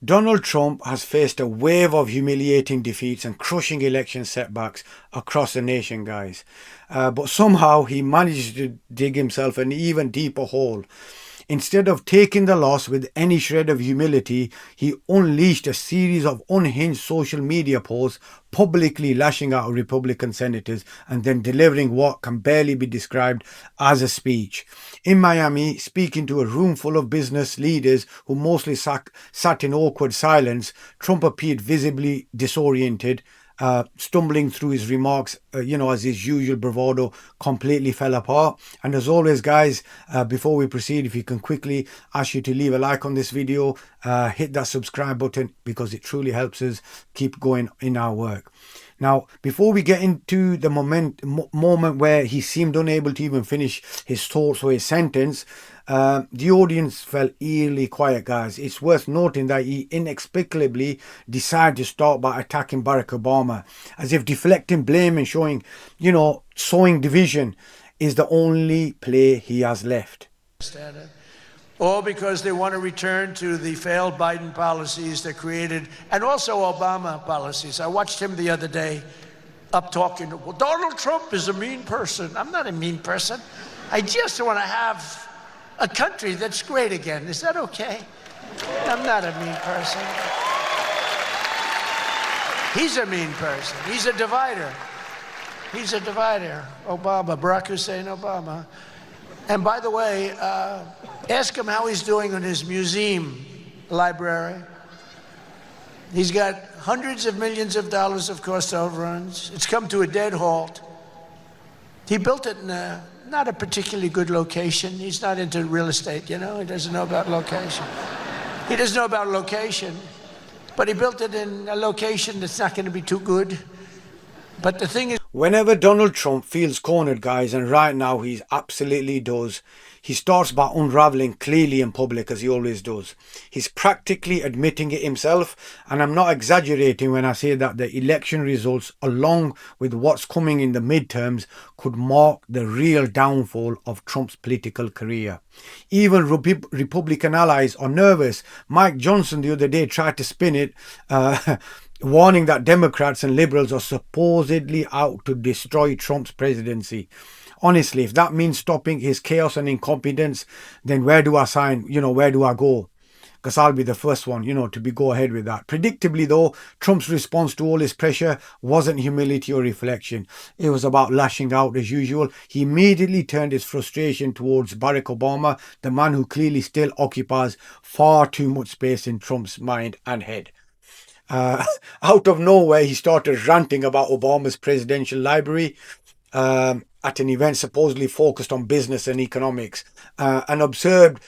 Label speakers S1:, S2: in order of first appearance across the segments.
S1: Donald Trump has faced a wave of humiliating defeats and crushing election setbacks across the nation, guys. But somehow he managed to dig himself an even deeper hole. Instead of taking the loss with any shred of humility, he unleashed a series of unhinged social media posts, publicly lashing out at Republican senators and then delivering what can barely be described as a speech. In Miami, speaking to a room full of business leaders who mostly sat in awkward silence, Trump appeared visibly disoriented, stumbling through his remarks, as his usual bravado completely fell apart. And as always, guys, before we proceed, if you can quickly ask you to leave a like on this video, hit that subscribe button because it truly helps us keep going in our work. Now, before we get into the moment where he seemed unable to even finish his thoughts or his sentence, the audience fell eerily quiet, guys. It's worth noting that he inexplicably decided to start by attacking Barack Obama, as if deflecting blame and sowing division is the only play he has left.
S2: All because they want to return to the failed Biden policies that created, and also Obama policies. I watched him the other day up talking, well, Donald Trump is a mean person. I'm not a mean person. I just want to have a country that's great again. Is that okay? I'm not a mean person. He's a mean person. He's a divider. He's a divider. Obama, Barack Hussein Obama. And by the way, ask him how he's doing in his museum library. He's got hundreds of millions of dollars of cost overruns. It's come to a dead halt. He built it in not a particularly good location. He's not into real estate, He doesn't know about location. He doesn't know about location, but he built it in a location that's not going to be too good. But the thing is,
S1: whenever Donald Trump feels cornered, guys, and right now he absolutely does, he starts by unraveling clearly in public, as he always does. He's practically admitting it himself, and I'm not exaggerating when I say that the election results, along with what's coming in the midterms, could mark the real downfall of Trump's political career. Even Republican allies are nervous. Mike Johnson the other day tried to spin it, warning that Democrats and liberals are supposedly out to destroy Trump's presidency. Honestly, if that means stopping his chaos and incompetence, then where do I sign? Where do I go? Because I'll be the first one, to go ahead with that. Predictably, though, Trump's response to all his pressure wasn't humility or reflection. It was about lashing out as usual. He immediately turned his frustration towards Barack Obama, the man who clearly still occupies far too much space in Trump's mind and head. Out of nowhere, he started ranting about Obama's presidential library at an event supposedly focused on business and economics. An absurd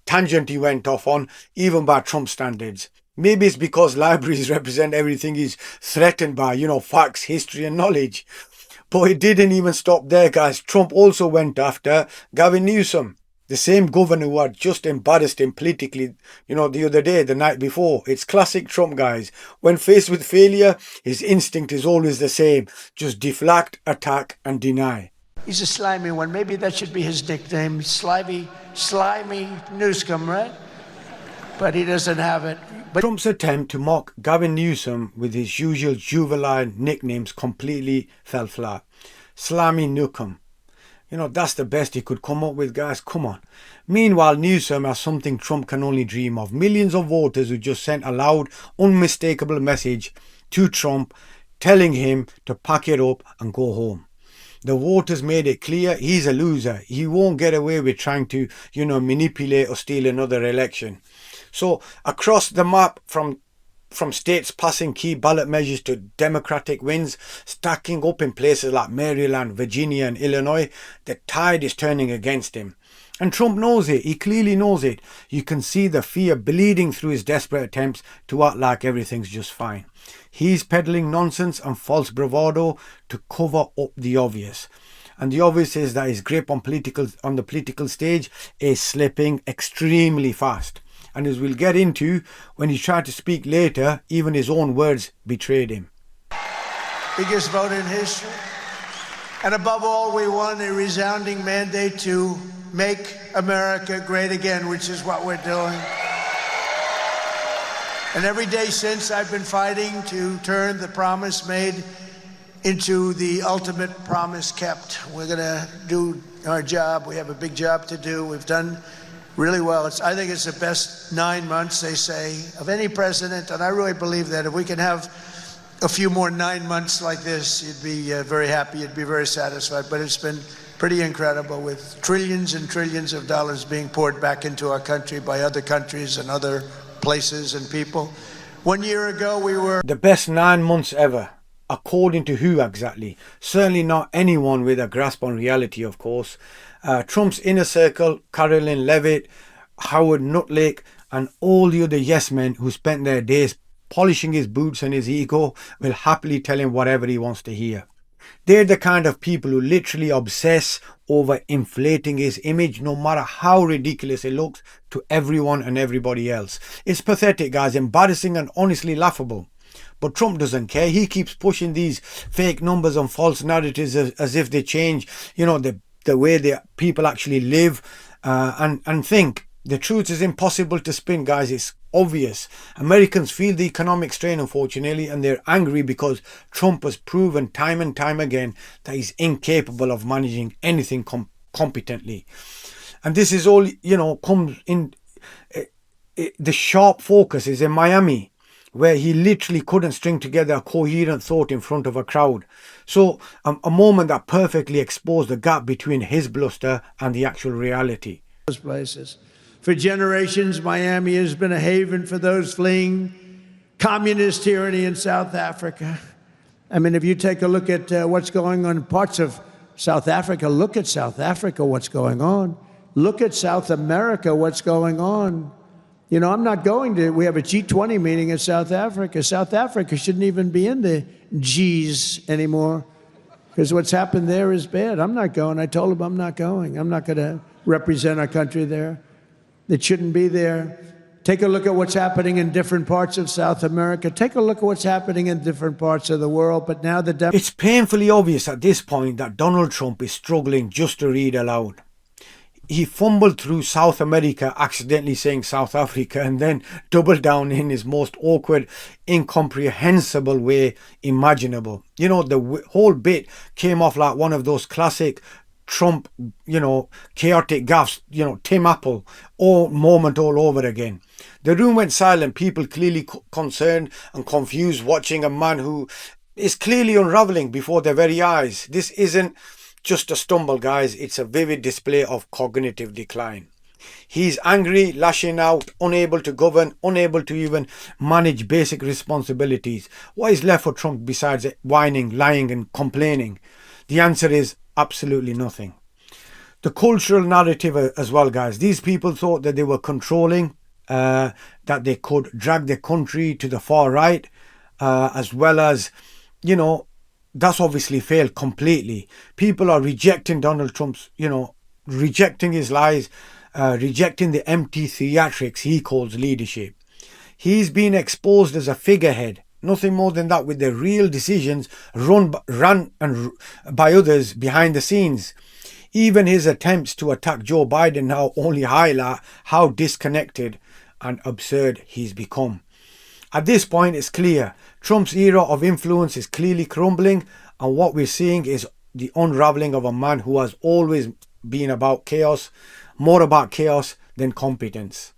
S1: tangent he went off on, even by Trump standards. Maybe it's because libraries represent everything he's threatened by, facts, history and knowledge. But it didn't even stop there, guys. Trump also went after Gavin Newsom, the same governor who had just embarrassed him politically, the other day, the night before. It's classic Trump, guys. When faced with failure, his instinct is always the same. Just deflect, attack, and deny.
S2: He's a slimy one. Maybe that should be his nickname. Slimy Newscomb, right? But he doesn't have it. But
S1: Trump's attempt to mock Gavin Newsom with his usual juvenile nicknames completely fell flat. Slimy Newcomb. That's the best he could come up with, guys. Come on. Meanwhile, Newsom has something Trump can only dream of. Millions of voters who just sent a loud, unmistakable message to Trump telling him to pack it up and go home. The voters made it clear he's a loser. He won't get away with trying to, manipulate or steal another election. So across the map, from states passing key ballot measures to Democratic wins stacking up in places like Maryland, Virginia and Illinois, the tide is turning against him. And Trump knows it. He clearly knows it. You can see the fear bleeding through his desperate attempts to act like everything's just fine. He's peddling nonsense and false bravado to cover up the obvious. And the obvious is that his grip on the political stage is slipping extremely fast. And as we'll get into, when he tried to speak later, even his own words betrayed him.
S2: Biggest vote in history. And above all, we won a resounding mandate to make America great again, which is what we're doing. And every day since, I've been fighting to turn the promise made into the ultimate promise kept. We're going to do our job. We have a big job to do. We've done really well. I think it's the best 9 months, they say, of any president. And I really believe that if we can have a few more 9 months like this, you'd be very happy. You'd be very satisfied. But it's been pretty incredible, with trillions and trillions of dollars being poured back into our country by other countries and other places and people. 1 year ago, we were
S1: the best 9 months ever. According to who exactly? Certainly not anyone with a grasp on reality, of course. Trump's inner circle, Caroline Leavitt, Howard Nutlake, and all the other yes men who spent their days polishing his boots and his ego will happily tell him whatever he wants to hear. They're the kind of people who literally obsess over inflating his image, no matter how ridiculous it looks to everyone and everybody else. It's pathetic, guys, embarrassing and honestly laughable. But Trump doesn't care. He keeps pushing these fake numbers and false narratives as if they change, the way the people actually live and think. The truth is impossible to spin, guys. It's obvious. Americans feel the economic strain, unfortunately, and they're angry because Trump has proven time and time again that he's incapable of managing anything competently. And this is all, comes in. The sharp focus is in Miami, where he literally couldn't string together a coherent thought in front of a crowd. So a moment that perfectly exposed the gap between his bluster and the actual reality.
S2: Those places. For generations, Miami has been a haven for those fleeing communist tyranny in South Africa. I mean, if you take a look at what's going on in parts of South Africa, look at South Africa, what's going on. Look at South America, what's going on. I'm not going to, we have a G20 meeting in South Africa. South Africa shouldn't even be in the Gs anymore, because what's happened there is bad. I'm not going. I told him I'm not going. I'm not going to represent our country there. It shouldn't be there. Take a look at what's happening in different parts of South America. Take a look at what's happening in different parts of the world. But now
S1: it's painfully obvious at this point that Donald Trump is struggling just to read aloud. He fumbled through South America, accidentally saying South Africa, and then doubled down in his most awkward, incomprehensible way imaginable. The whole bit came off like one of those classic Trump, chaotic gaffes, Tim Apple, moment all over again. The room went silent, people clearly concerned and confused, watching a man who is clearly unraveling before their very eyes. This isn't just a stumble, guys. It's a vivid display of cognitive decline. He's angry, lashing out, unable to govern, unable to even manage basic responsibilities. What is left for Trump besides whining, lying and complaining? The answer is absolutely nothing. The cultural narrative as well, guys. These people thought that they were controlling, that they could drag the country to the far right, as well as, that's obviously failed completely. People are rejecting Donald Trump's, rejecting his lies, rejecting the empty theatrics he calls leadership. He's been exposed as a figurehead, nothing more than that, with the real decisions run by others behind the scenes. Even his attempts to attack Joe Biden now only highlight how disconnected and absurd he's become. At this point, it's clear Trump's era of influence is clearly crumbling, and what we're seeing is the unraveling of a man who has always been about chaos, more about chaos than competence.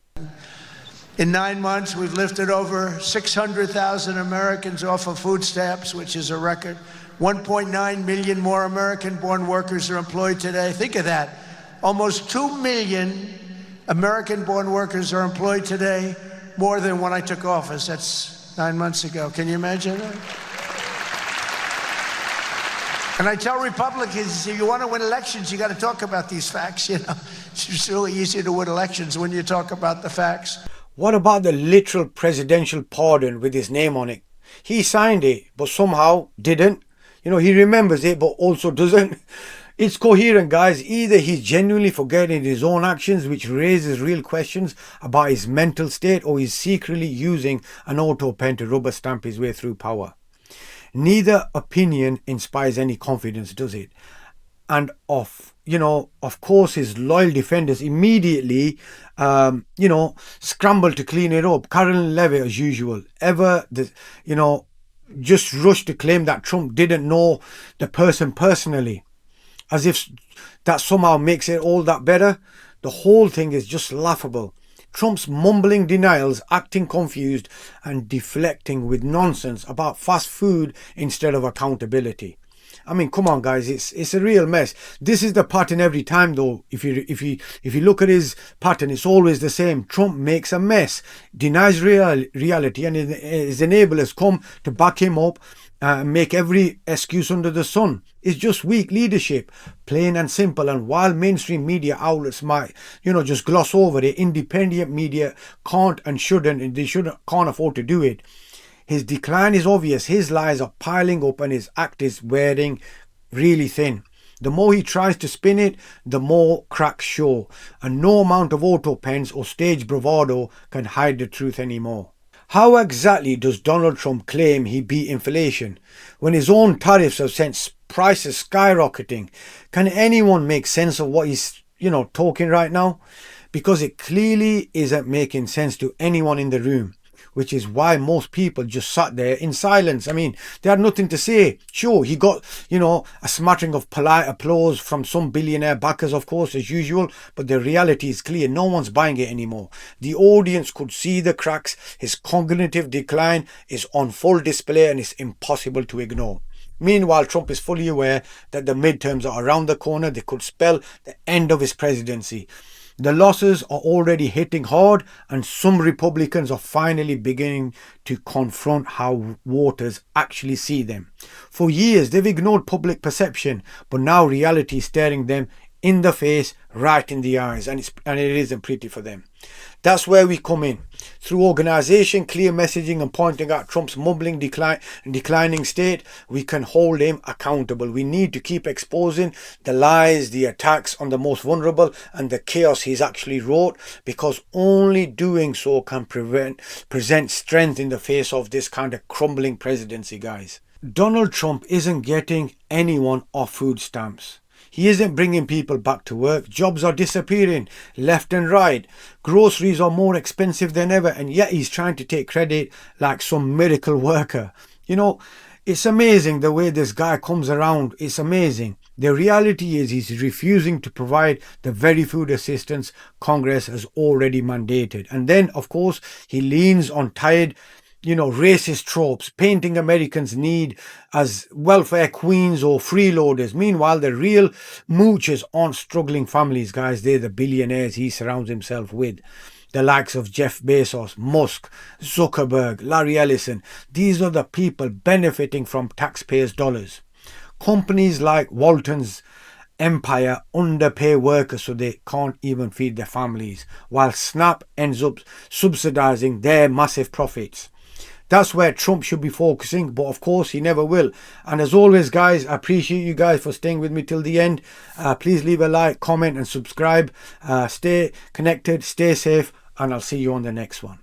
S2: In 9 months, we've lifted over 600,000 Americans off of food stamps, which is a record. 1.9 million more American-born workers are employed today. Think of that. Almost 2 million American-born workers are employed today, more than when I took office. That's 9 months ago. Can you imagine that? And I tell Republicans, if you want to win elections, you got to talk about these facts. It's really easy to win elections when you talk about the facts.
S1: What about the literal presidential pardon with his name on it? He signed it, but somehow didn't. He remembers it, but also doesn't. It's coherent, guys. Either he's genuinely forgetting his own actions, which raises real questions about his mental state, or he's secretly using an auto pen to rubber stamp his way through power. Neither opinion inspires any confidence, does it? And of of course, his loyal defenders immediately, scrambled to clean it up. Carolyn Levitt, as usual, just rushed to claim that Trump didn't know the person personally, as if that somehow makes it all that better. The whole thing is just laughable. Trump's mumbling denials, acting confused, and deflecting with nonsense about fast food instead of accountability. I mean, come on, guys, it's a real mess. This is the pattern every time, though. If you look at his pattern, it's always the same. Trump makes a mess, denies reality, and his enablers come to back him up, make every excuse under the sun. It's just weak leadership, plain and simple. And while mainstream media outlets might, just gloss over it, independent media can't and shouldn't, and can't afford to do it. His decline is obvious. His lies are piling up and his act is wearing really thin. The more he tries to spin it, the more cracks show. And no amount of auto pens or stage bravado can hide the truth anymore. How exactly does Donald Trump claim he beat inflation when his own tariffs have sent prices skyrocketing? Can anyone make sense of what he's, talking right now? Because it clearly isn't making sense to anyone in the room, which is why most people just sat there in silence. I mean, they had nothing to say. Sure, he got, a smattering of polite applause from some billionaire backers, of course, as usual, but the reality is clear. No one's buying it anymore. The audience could see the cracks. His cognitive decline is on full display and it's impossible to ignore. Meanwhile, Trump is fully aware that the midterms are around the corner. They could spell the end of his presidency. The losses are already hitting hard, and some Republicans are finally beginning to confront how voters actually see them. For years, they've ignored public perception, but now reality is staring them in the face, right in the eyes, and it isn't pretty for them. That's where we come in. Through organisation, clear messaging, and pointing out Trump's mumbling declining state, we can hold him accountable. We need to keep exposing the lies, the attacks on the most vulnerable, and the chaos he's actually wrought, because only doing so can present strength in the face of this kind of crumbling presidency, guys. Donald Trump isn't getting anyone off food stamps. He isn't bringing people back to work. Jobs are disappearing left and right. Groceries are more expensive than ever, and yet he's trying to take credit like some miracle worker. It's amazing the way this guy comes around. It's amazing. The reality is he's refusing to provide the very food assistance Congress has already mandated. And then, of course, he leans on tired racist tropes, painting Americans' need as welfare queens or freeloaders. Meanwhile, the real moochers aren't struggling families, guys. They're the billionaires he surrounds himself with. The likes of Jeff Bezos, Musk, Zuckerberg, Larry Ellison. These are the people benefiting from taxpayers' dollars. Companies like Walton's Empire underpay workers so they can't even feed their families, while Snap ends up subsidizing their massive profits. That's where Trump should be focusing, but of course he never will. And as always, guys, I appreciate you guys for staying with me till the end. Please leave a like, comment and subscribe. Stay connected, stay safe, and I'll see you on the next one.